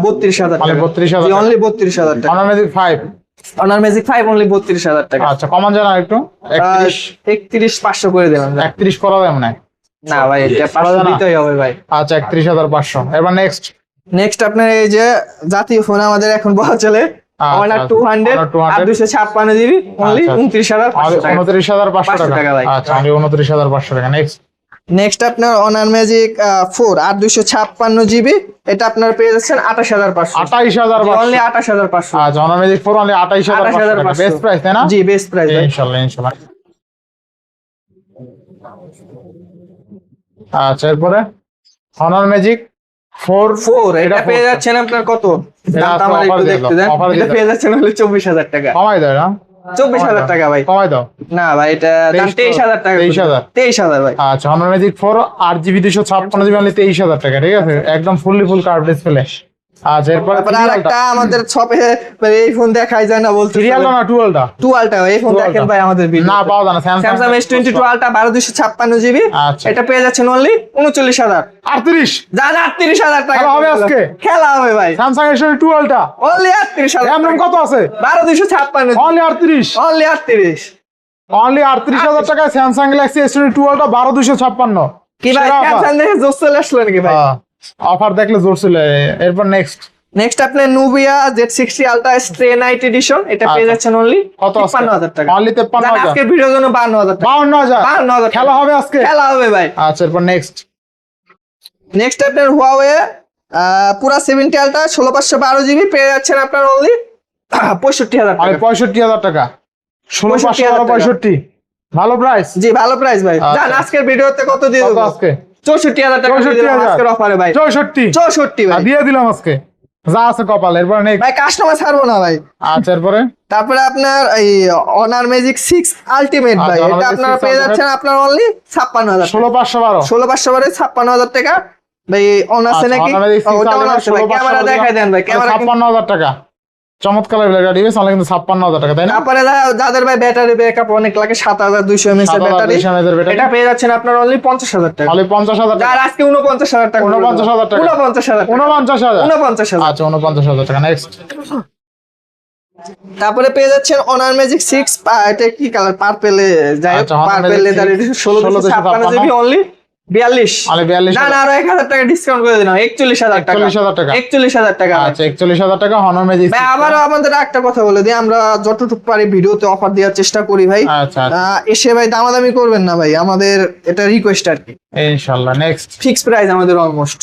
32,000 Only টাকা। 32,000 জি, টাকা। অনলি 32,000 টাকা। Honor magic 5। Honour magic 5 only 32,000 টাকা। আচ্ছা, কমান জানা একটু 31 31,500 করে দিলাম ভাই। 31 করা যায় মনে হয়। না ভাই, এটা 500 দিতেই হবে ভাই। আচ্ছা, 31,500। এবার নেক্সট নেক্সট আপনার এই যে জাতীয় ফোন আমাদের এখন বলা চলে অনার 200 Honor 200 আর 256 জিবি অনলি আচ্ছা, 29,500 টাকা। 29,500 টাকা ভাই। টাকা। আচ্ছা, অনলি 29,500 টাকা। নেক্সট নেক্সট আপনার অনার ম্যাজিক 4 আর 256 জিবি, এটা আপনার পেয়ে যাচ্ছেন 28,500। 28,500। অনলি 28,500। আচ্ছা, অনর ম্যাজিক 4 অনলি 28,500 টাকা। 28,500 বেস্ট প্রাইস, তাই না? জি, বেস্ট প্রাইস ভাই। ইনশাআল্লাহ ইনশাআল্লাহ। আচ্ছা, এরপরে হনর ম্যাজিক 4 4 এটা এটা পেয়ে 4 যাচ্ছেন আপনার কত? এটা দামটা আমার offer একটু দিয়ে দেখতে দাও, দেন। offer দিয়ে এটা দাও। পেয়ে যাচ্ছেন হলো 24,000 টাকা। কমাই দাও না? 24,000 টাকা ভাই। কমাই দাও। না ভাই, এটা দাম 23,000 টাকা। 23,000 23,000 ভাই। আচ্ছা, Honor magic 4 8GB 256GB only 23,000 টাকা, ঠিক আছে, একদম ফুল কার্ভ ডিসপ্লে। আচ্ছা, এরপরে তারপরে আরেকটা আমাদের শপে এই ফোন দেখাই যায় না বলতে, সিরিয়ালটা না টুয়েলটা? টুয়ালটা এই ফোন 12 দেখেন ভাই আমাদের ভিডিও না পাওয়া যায় না। স্যামসাং S22 আলট্রা 12/256 জিবি, আচ্ছা। এটা পেয়ে যাচ্ছেন অনলি 39,000। 38 জান 38,000 টাকা। খেলা হবে আজকে? খেলা হবে ভাই, স্যামসাং এর টুয়েলটা অনলি 38,000। র্যাম কত আছে? 12/256 অনলি 38। অনলি 38। অনলি 38,000 টাকায় স্যামসাং গ্যালাক্সি S22 12/256। কি ভাই, স্যামসাং দেখে জোস চলে আসলো নাকি ভাই? অফার দেখলে জোর ছিল। এরপর নেক্সট নেক্সট আপনার Nubia Z60 ultra স্ট্রে night addition, এটা পেয়ে যাচ্ছেন অনলি কত? 53,000 টাকা। অনলি 53,000। জান আজকে ভিডিওর জন্য 52,000 টাকা। 52,000। 52,000 খেলা হবে আজকে? খেলা হবে ভাই। আচ্ছা, এরপর নেক্সট নেক্সট আপনার হুয়াওয়ে পুরা 70 আলট্রা 16/512 জিবি পেয়ে যাচ্ছেন আপনার অনলি 65,000 অনলি টাকা। 65,000 টাকা। 16,512 65। ভালো প্রাইস। জি, ভালো প্রাইস ভাই। আচ্ছা। জান আজকের ভিডিওতে কত দিয়ে কত দেব? আজকে? 64,000 টাকা দিয়ে দিলাম 64,000 আজকের অফারে ভাই। 64 64 ভাই। দিয়ে দিলাম আজকে, যা আছে কপাল। এরপর নেক্সট ভাই কাস্টমার ছাড়বো না ভাই। আচ্ছা, এরপরে তারপরে আপনার এই অনার ম্যাজিক 6 আলটিমেট ভাই, আচ্ছা, Honor এটা Magic আপনারা 6 পেয়ে Ultimate। যাচ্ছেন আপনার অনলি 56,000। 16,512। 16/512 56,000 টাকা ভাই। অন আছে আচ্ছা, নাকি? Honor Magic 6 ওটা অন Ultimate আছে ভাই, ক্যামেরা 16,512 দেখাই দেন ভাই, ক্যামেরা। 56,000 টাকা। চমৎকার গাড়ি বেশ, অনলি কিন্তু 56,000 টাকা, তাই না? তারপরে যাদের ভাই ব্যাটারি ব্যাকআপ অনেক লাগে 7,200 mAh এর ব্যাটারি, 7,200 mAh এর ব্যাটারি। এটা পেয়ে যাচ্ছেন আপনার অনলি 50,000 টাকা। অনলি 50,000 টাকা। যার আজকে 49,000 টাকা। 49,000 টাকা। 49,000 টাকা। 49,000। 49,000। আচ্ছা, 49,000 টাকা। নেক্সট তারপরে পেয়ে যাচ্ছেন অনার ম্যাজিক 6 এটা কি কালার, পার্পেলে যাই হোক, আচ্ছা, Honor purple Magic leather 6 16/56 GB only 42। Only 42,000 না না, আরো 1,000 টাকা ডিসকাউন্ট করে দিলাম, 41,000 টাকা। 41,000 টাকা। 41,000 টাকা ভাই। আচ্ছা, 41,000 টাকা হনর ম্যাজিক। ভাই আবারও আমাদের একটা কথা বলে দিই, আমরা যতটুকু পারি ভিডিওতে অফার দেওয়ার চেষ্টা করি ভাই। আচ্ছা, এসে ভাই দামাদামি করবেন না ভাই, আমাদের এটা রিকোয়েস্ট আর কি। ইনশাআল্লাহ। নেক্সট ফিক্স প্রাইস আমাদের অলমোস্ট।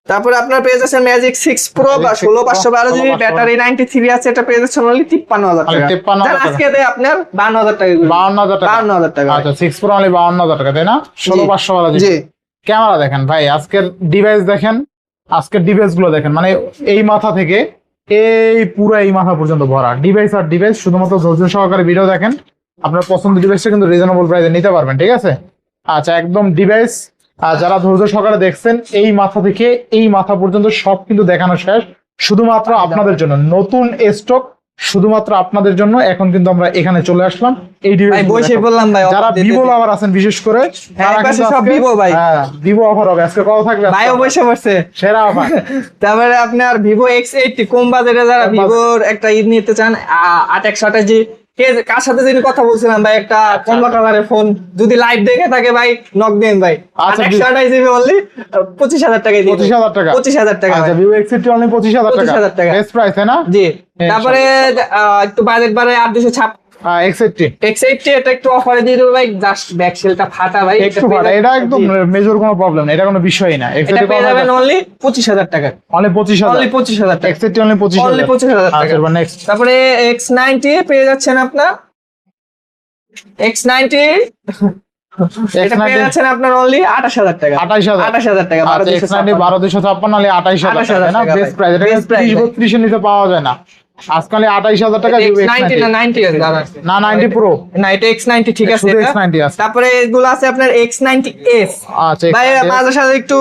তারপরে আপনার পেয়ে যাচ্ছেন ম্যাজিক 6 প্রো বা 16/512 জিবি, ব্যাটারি 93 আছে, এটা পেয়ে যাচ্ছেন অনলি 53,000 টাকা। 53,000 যার আজকে দেয় আপনার 52,000 টাকা। 52,000 টাকা। 52,000 টাকা। আচ্ছা, 6 প্রো অনলি 52,000 টাকা, তাই না? 16,512 জি। ক্যামেরা দেখেন ভাই, আজকের ডিভাইস দেখেন, আজকের ডিভাইস গুলো দেখেন, মানে এই মাথা থেকে এই পুরো এই মাথা পর্যন্ত ভরা ডিভাইস আর ডিভাইস। শুধুমাত্র ধৈর্য সহকারে ভিডিও দেখেন, আপনার পছন্দের ডিভাইসটা কিন্তু রিজনেবল প্রাইসে নিতে পারবেন, ঠিক আছে? আচ্ছা, একদম ডিভাইস যারা ধৈর্য সহকারে দেখছেন, এই মাথা থেকে এই মাথা পর্যন্ত সব কিন্তু দেখানো শেষ, শুধুমাত্র আপনাদের জন্য নতুন স্টক, শুধুমাত্র আপনাদের জন্য। এখন কিন্তু আমরা এখানে চলে আসলাম এই ডিভাইস বসে বললাম ভাই, যারা ভিভো লাভার আছেন বিশেষ করে, সব ভিভো ভাই, ভিভো অফার হবে আজকে। কত থাকবে ভাই? বসে পড়ছে সেরা অফার। তারপরে আপনার ভিভো X80 কম বাজেটে যারা ভিভোর একটা ঈদ নিতে চান, 8128G, কার সাথে যিনি কথা বলছিলাম ভাই, একটা কমলা কালারের ফোন, যদি লাইভ দেখে থাকে ভাই নক দেন ভাই। 8128GB অনলি 25,000 টাকায় দিই। 25,000 টাকা, 25,000 টাকা। আচ্ছা, ভিভো X80 অনলি 25,000 টাকা, বেস্ট প্রাইস তাই না? জি। তারপরে একটু বাজেট বাড়ে 826 X80 এটা একটু অফারে দিয়ে দেবো ভাই, জাস্ট ব্যাক সেলটা ফাটা ভাই, একটু ফাটা, এটা একদম মেজর কোনো প্রবলেম না, এটা কোনো বিষয়ই না। এটা পেয়ে যাবেন অনলি 25,000 টাকা, অনলি 25,000, অনলি 25,000 টাকা, X80 অনলি 25,000 টাকা। আচ্ছা, নেক্সট। তারপরে X90 পেয়ে যাচ্ছেন আপনার, X90 এটা পেয়ে যাচ্ছেন আপনার অনলি 28,000 টাকা, 28,000 টাকা, X90 12,256 অনলি 28,000 টাকা না? বেস্ট প্রাইস, এটা 30-32 এর নিচে পাওয়া যায় না আজকাল। 28,000 টাকা X90 না 90 না 90 প্রো না, এটা X90 ঠিক আছে। X90 আছে। তারপরে এগুলো আছে আপনার X90s। আচ্ছা, ভাই মাঝে সাথে একটু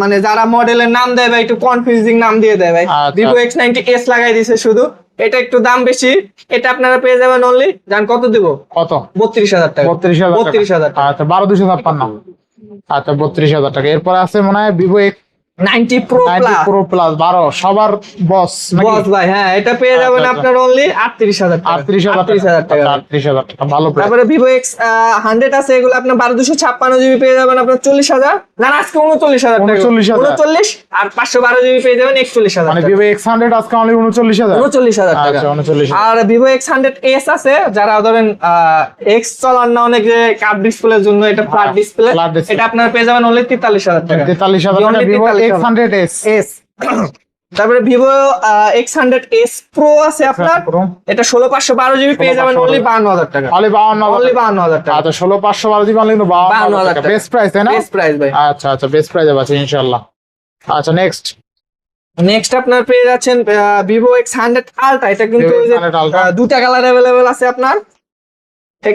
মানে যারা মডেলের নাম দেয় ভাই একটু কনফিউজিং নাম দিয়ে দেয় ভাই, ভিভো X90s লাগাই দিয়েছে শুধু, এটা একটু দাম বেশি। এটা আপনারা পেয়ে যাবেন অনলি, জান কত দিব? কত? 32,000 টাকা। 32,000 টাকা। আচ্ছা, 12,256। আচ্ছা, 32,000 টাকা। এরপর আছে মনে হয় ভিভো X90 Pro Plus 12, সবার বস বস ভাই। হ্যাঁ, এটা পেয়ে যাবেন আপনার অনলি 38,000 টাকা। 38,000 টাকা, 38,000 টাকা, ভালো প্রাইস। তারপরে ভিভো X100 আছে, এগুলো আপনার 1256GB পেয়ে যাবেন আপনার 40,000, না আজকে 39,000 টাকা, 39, আর 512GB পেয়ে যাবেন 41,000 মানে ভিভো X100 আজকে অনলি 39,000 টাকা। আচ্ছা, 39,000। আর ভিভো X100s আছে, যারা ধরেন X চলান না অনেক, যে কার্ভ ডিসপ্লের জন্য এটা ফ্ল্যাট ডিসপ্লে, এটা আপনারা পেয়ে যাবেন অনলি 43,000 টাকা। 43,000 টাকা ভিভো X100s। তারপরে ভিভো X100s Pro আছে আপনার, এটা 16/512GB পেয়ে যাবেন অনলি 52,000 টাকা, অনলি 52,000 টাকা। আচ্ছা, 16/512GB অনলি 52,000 টাকা, বেস্ট প্রাইস তাই না? বেস্ট প্রাইস ভাই। আচ্ছা আচ্ছা, বেস্ট প্রাইসে আছে ইনশাআল্লাহ। আচ্ছা, নেক্সট আপনার পেয়ে যাচ্ছেন ভিভো X100 Ultra। এটা কিন্তু দুটা কালার अवेलेबल আছে আপনার।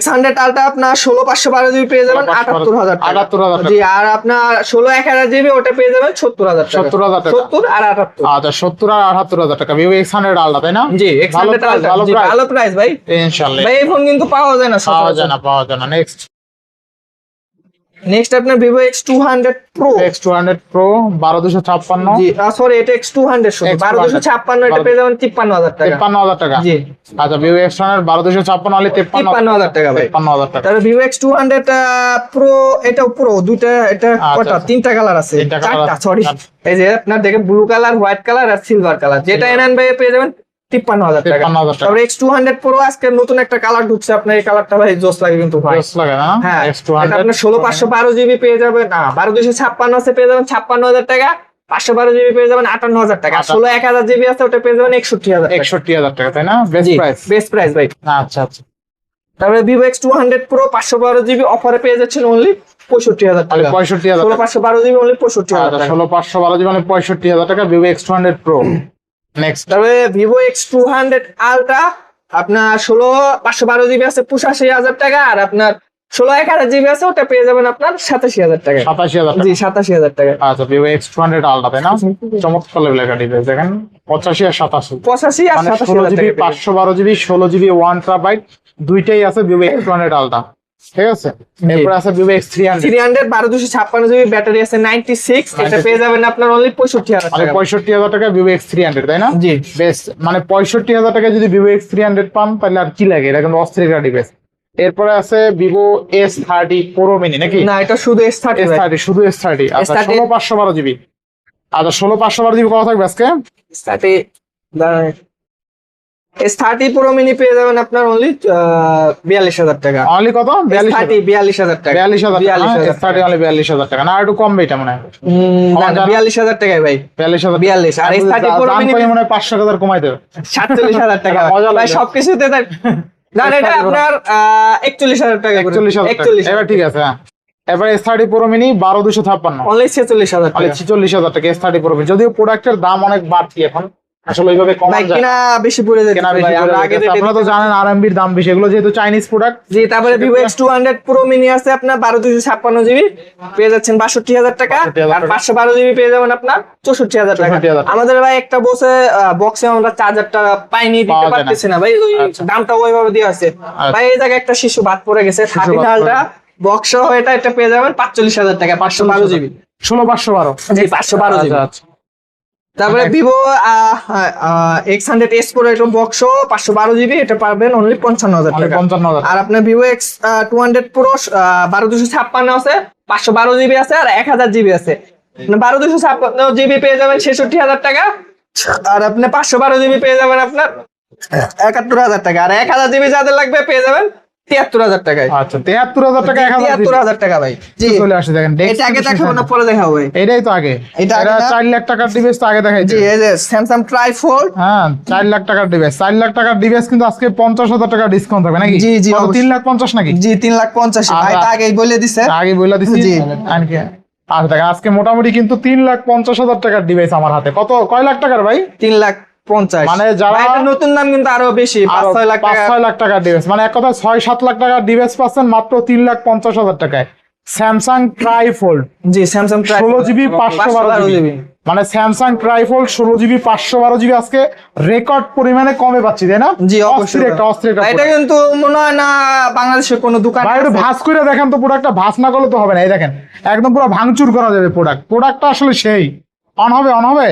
X100 Ultra আপনার 16/512GB পেয়ে যাবেন 78,000 টাকা। জি, আর আপনার 16/1000GB ওটা পেয়ে যাবেন 70,000 টাকা। 70,000 টাকা, 70 আর 78। আচ্ছা, 70 আর 78,000 টাকা ভিভো X100 Ultra তাই না? জি, X100 Ultra ভালো প্রাইস ভাই ইনশাআল্লাহ। ভাই এই ফোন কিন্তু পাওয়া যায় না, পাওয়া যায় না। নেক্সট আপনার Vivo X200 Pro। X200 Pro 12,256। জি, সরি, এটা X200 শুধু 12,256, এটা পেয়ে যাবেন 53,000 টাকা। 53,000 টাকা। জি, আচ্ছা, ভিভো X200 12,256 অনলি 53,000 টাকা ভাই। 53,000 টাকা। তারপর ভিভো X200 Pro, এটা Pro দুটো, এটা কটা? তিনটা কালার আছে, চারটা সরি। এই যে আপনার দেখেন ব্লু কালার, হোয়াইট কালার আর সিলভার কালার, যেটা এনএন ভাই পেয়ে যাবেন 53,000 টাকা। তারপর X200 Pro আজকে নতুন একটা কালার ঢুকছে, আপনার এই কালারটা ভাই জোস লাগে কিন্তু ভাই, জোস লাগে না? হ্যাঁ, X200 এটা আপনার 16/512GB পেয়ে যাবেন, না 12,256 আছে পেয়ে যাবেন 56,000 টাকা, 512GB পেয়ে যাবেন 58,000 টাকা, 16/1000GB আছে ওটা পেয়ে যাবেন 61,000 টাকা। 61,000 টাকা তাই না? বেস্ট প্রাইস ভাই। আচ্ছা আচ্ছা। তারপরে ভিভো X200 Pro 512GB অফারে পেয়ে যাচ্ছেন অনলি 65,000 টাকা। 65,000 16 512GB অনলি 65,000 টাকা। 16/512GB মানে 65,000 টাকা ভিভো X200 Pro। নেক্সট, তারপরে ভিভো X200 Ultra আপনার 16/512GB আছে 85,000 টাকা, আর আপনার 16/1000GB আছে ওটা পেয়ে যাবেন আপনার 87,000 টাকা। 87,000 টাকা। জি, 87,000 টাকা। আচ্ছা, ভিভো X200 Ultra তাই না? চমৎকার লেভেলের একটা ডিভাইস দেখেন, 85 আর 87, 85 আর 16GB 512GB 16GB 1TB দুইটাই আছে ভিভো X200 Ultra, ঠিক আছে? এরপর আছে ভিভো X300 1256GB, ব্যাটারি আছে 96, এটা পেয়ে যাবেন আপনার অনলি 65,000 টাকা। 65,000 টাকা ভিভো X300 তাই না? জি, বেস্ট, মানে 65,000 টাকা যদি ভিভো X300 পান তাহলে আর কি লাগে, এটা কিন্তু অস্থির একটা ডিভাইস। এরপরে আছে ভিভো S30 Pro mini নাকি? না, এটা শুধু S30, শুধু S30। আচ্ছা, 16/512GB। আচ্ছা, 16/512GB কত থাকবে আজকে? S30 Pro mini পেয়ে যাবেন আপনার অনলি 42,000 টাকা। অনলি কত? 42,000 টাকা। 42,000 S30 অনলি 42,000 টাকা না? একটু কম এটা মনে হয়। 42,000 টাকায় ভাই, 42,000। আর S30 Pro mini মনে হয় 500,000 কমাই দেবে। 47,000 টাকা ভাই, সবকিছুতে তাই। না, এটা আপনার 41,000 টাকা। 41,000 এবার ঠিক আছে। হ্যাঁ, এবার S30 Pro Mini 12256 অনলি 46,000 মানে টাকা 46,000 টাকা S30 Pro Mini। যদিও প্রোডাক্টের দাম অনেক বাড়তি এখন, আসলে ওইভাবে কমা ভাই যায় কিনা বেশি পড়ে যেতে কেনা পারে বেশি ভাই, আমরা আগে rate এ আপনারা তো জানেন RMB এর দাম বেশি, এগুলো যেহেতু চাইনিজ প্রোডাক্ট। জি তারপরে Vivo X200 Pro Mini আছে আপনার 12256 জিবি পেয়ে যাচ্ছেন 62,000 টাকা, 62,000 আর 512 জিবি পেয়ে যাবেন আপনার 64,000 টাকা। 64,000 আমাদের ভাই একটা বক্সে আমরা চার্জারটা পাইনি, দিতে পাওয়া যায় না। পারতেছি না ভাই, ওই দামটা ওইভাবে দেওয়া আছে ভাই। এই জায়গায় একটা শিশু বাদ পড়ে গেছে, 13 আলট্রা বক্স সহ এটা পেয়ে যাবেন 45,000 টাকা, 512 জিবি 16512 জি 512 জিবি। আচ্ছা। তারপরে ভিভো X100S Pro এরকম বক্স 512 জিবি, এটা পাবেন অনলি 55,000 টাকা। 55,000 আর আপনার ভিভো X200 Pro 12256 আছে, 512 জিবি আছে, আর 1000 জিবি আছে। 12256 জিবি পেয়ে যাবেন 66,000 টাকা, আর আপনি 512 জিবি পেয়ে যাবেন আপনার 71,000 টাকা, আর 1000 জিবি যাদের লাগবে পেয়ে যাবেন 73,000 টাকায়। আচ্ছা 73,000 টাকা 1000 73,000 টাকা ভাই। জি চলে আসে দেখেন। এটা আগে দেখাবো না পরে দেখাবো ভাই? এটাই তো আগে, এটা আগে না? 4 লাখ টাকার ডিভাইস তো আগে দেখাইছি। জি এই যে Samsung Tri-Fold। হ্যাঁ 4 লাখ টাকার ডিভাইস, 4 লাখ টাকার ডিভাইস কিন্তু আজকে 50,000 টাকা ডিসকাউন্ট থাকবে নাকি? জি, জি, কত, অবশ্যই। 3,50,000 নাকি? জি 3,50,000 ভাই, তা আগেই বলে দিছে। আগে বইলা দিছি। জি। আনকি আচ্ছা দেখেন আজকে মোটামুটি কিন্তু 3,50,000 টাকার ডিভাইস আমার হাতে। কয় লাখ টাকার ভাই? 3,50,000 মানে যারা- ভাই, এটার নতুন দাম কিন্তু আরো বেশি, 5-6 লাখ টাকা। 5-6 লাখ টাকার ডিভাইস, মানে এক কথা 6-7 লাখ টাকার ডিভাইস পাচ্ছেন মাত্র 3,50,000 টাকায়। স্যামসাং ট্রাইফোল্ড জি স্যামসাং 16 জিবি 512 জিবি, মানে স্যামসাং ট্রাইফোল্ড 16 জিবি 512 জিবি আজকে রেকর্ড পরিমাণে কমে পাচ্ছি, তাই না? জি অবশ্যই অস্থির একটা এটা product। কিন্তু মনে হয় না বাংলাদেশের কোনো দোকান ভাই একটু ভাঁজ করে দেখেন তো, প্রোডাক্টটা ভাঁজ না করলে তো হবে না। এই দেখেন একদম পুরো ভাঙচুর করা যাবে প্রোডাক্টটা আসলে সেই অন হবে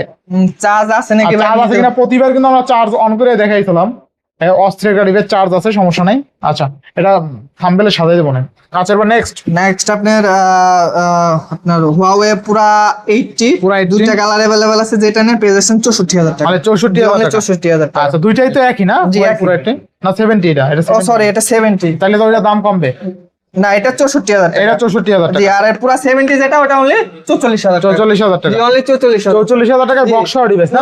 চার্জ আছে নাকি ভাই? চার্জ আছে কিনা প্রতিবার কিন্তু আমরা চার্জ অন করে দেখাইছিলাম। অস্থির গাড়িতে চার্জ আছে, সমস্যা নাই। আচ্ছা এটা থাম্বনেলে সাজাই দেবো না। আচ্ছা এবার নেক্সট নেক্সট আপনার Huawei পুরা 80 পুরা 80 দুইটা কালার अवेलेबल আছে, যেটা নিয়ে পেয়ে যাচ্ছেন 64,000 টাকা, মানে 64,000 টাকা। 64,000 টাকা। আচ্ছা দুইটাই তো একই না? জি, একই। পুরো একটাই না? 70 এটা ও 70 সরি, এটা 70, তাহলে তো ওইটা দাম কমবে। না এটা 64,000 টাকা। এটা 64,000 জি টাকা। আর পুরা 70 যেটা ওটা অনলি 44,000 টাকা। 44,000 টাকা। জি অনলি 44,000। 44,000 টাকার বক্স ডিভাইস না?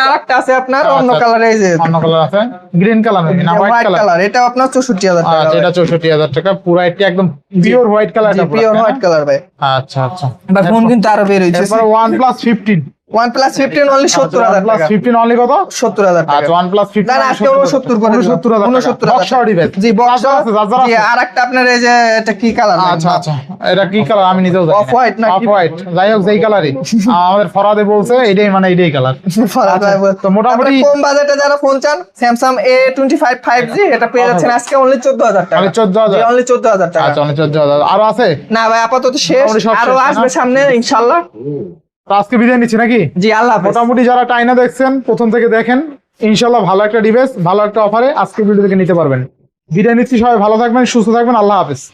আরেকটা আছে আপনার অন্য আচ্ছা। কালারে, এই যে অন্য কালার আছে, গ্রিন কালার নাকি না হোয়াইট হোয়াইট কালার? কালার, এটা আপনার 64,000 টাকা। আচ্ছা এটা 64,000 টাকা, পুরো একটা একদম pure white colour. Pure white colour ভাই। আচ্ছা আচ্ছা। ভাই ফোন কিন্তু আরো বের হইছে। এরপর OnePlus 15 OnePlus 15 অনলি 70,000 OnePlus টাকা। 15 অনলি কত? 70,000 টাকা। আচ্ছা OnePlus 15 না না আজকে 69 করে দিলাম। 69,000 বক্স ডিভাইস। জি বক্স আছে যারা জি আরেকটা আপনার এই যে এটা কি কালার? আচ্ছা আচ্ছা এটা কি কালার আমি নিজেও জানি Off white নাকি? অফ হোয়াইট, যাই হোক যেই কালারই আমাদের ফরাদে বলছে এটাই, মানে এটাই কালার। তো মোটামুটি কম বাজেটে যারা ফোন চান Samsung A25 5G এটা পেয়ে যাচ্ছেন আজকে অনলি 14,000 টাকা। অনলি 14,000? অনলি 14,000 টাকা। আচ্ছা অনলি 14,000। আরো আছে? না ভাই আপাতত শেষ, মোটামুটি সব আরো শেষ, তাই না? আসবে সামনে ইনশাআল্লাহ। তো আজকে বিদায় নিচ্ছি নাকি? জি আল্লাহ হাফেজ। মোটামুটি যারা টাইনা দেখছেন প্রথম থেকে দেখেন, ইনশাল্লাহ ভালো একটা ডিভাইস ভালো একটা অফারে আজকে ভিডিও থেকে নিতে পারবেন। বিদায় নিচ্ছি, সবাই ভালো থাকবেন, সুস্থ থাকবেন, আল্লাহ হাফেজ।